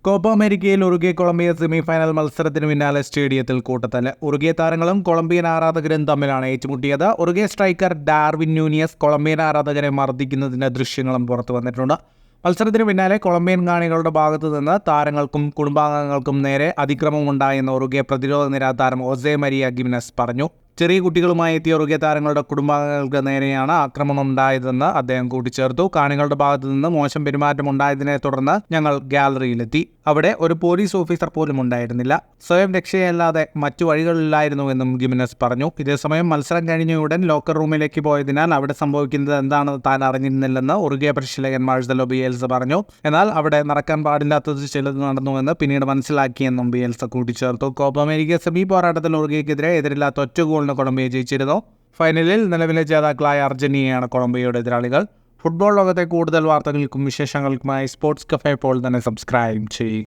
Copa അമേരിക്കയിൽ Uruguay Colombia semifinal മത്സരത്തിന് പിന്നാലെ സ്റ്റേഡിയത്തിൽ കൂട്ടത്തല്ല്. ഉറുഗ്വേ താരങ്ങളും കൊളംബിയൻ ആരാധകരും തമ്മിലാണ് ഏറ്റുമുട്ടിയത്. ഉറുഗ്വേ സ്ട്രൈക്കർ ഡാർവിൻ ന്യൂനിയസ് കൊളംബിയൻ ആരാധകരെ മർദ്ദിക്കുന്നതിന്റെ ദൃശ്യങ്ങളും പുറത്തു വന്നിട്ടുണ്ട്. മത്സരത്തിന് പിന്നാലെ കൊളംബിയൻ കാണികളുടെ ഭാഗത്തു നിന്ന് താരങ്ങൾക്കും കുടുംബാംഗങ്ങൾക്കും നേരെ അതിക്രമമുണ്ടായെന്ന് ഉറുഗ്വേ പ്രതിരോധ നിര താരം ഹോസെ മരിയ ഗിമെനസ് പറഞ്ഞു. ചെറിയ കുട്ടികളുമായി എത്തിയ ഉറുഗ്വേ താരങ്ങളുടെ കുടുംബാംഗങ്ങൾക്ക് നേരെയാണ് ആക്രമണം ഉണ്ടായതെന്ന് അദ്ദേഹം കൂട്ടിച്ചേർത്തു. കാണികളുടെ ഭാഗത്തു നിന്ന് മോശം പെരുമാറ്റം ഉണ്ടായതിനെ തുടർന്ന് ഞങ്ങൾ ഗാലറിയിലെത്തി. അവിടെ ഒരു പോലീസ് ഓഫീസർ പോലും ഉണ്ടായിരുന്നില്ല. സ്വയം രക്ഷയല്ലാതെ മറ്റു വഴികളില്ലായിരുന്നുവെന്നും ഗിമെനസ് പറഞ്ഞു. ഇതേസമയം മത്സരം കഴിഞ്ഞയുടൻ ലോക്കർ റൂമിലേക്ക് പോയതിനാൽ അവിടെ സംഭവിക്കുന്നത് എന്താണെന്ന് താൻ അറിഞ്ഞിരുന്നില്ലെന്ന് ഉറുഗ്വേ പരിശീലകൻ മാർസെലോ ബിയേൽസ പറഞ്ഞു. എന്നാൽ അവിടെ നടക്കാൻ പാടില്ലാത്തത് ചിലത് നടന്നുവെന്ന് പിന്നീട് മനസ്സിലാക്കിയെന്നും ബിയേൽസ കൂട്ടിച്ചേർത്തു. കോപ്പ അമേരിക്ക സെമി പോരാട്ടത്തിൽ ഉറുഗ്വേക്കെതിരെ എതിരില്ലാത്ത ഒറ്റ ഗോളിന് കൊളംബിയ ജയിച്ചിരുന്നു. ഫൈനലിൽ നിലവിലെ ജേതാക്കളായ അർജന്റീനയാണ് കൊളംബിയയുടെ എതിരാളികൾ. ഫുട്ബോൾ ലോകത്തെ കൂടുതൽ വാർത്തകൾക്കും വിശേഷങ്ങൾക്കുമായി സ്പോർട്സ് കഫേ ഇപ്പോൾ തന്നെ സബ്സ്ക്രൈബ് ചെയ്യുക.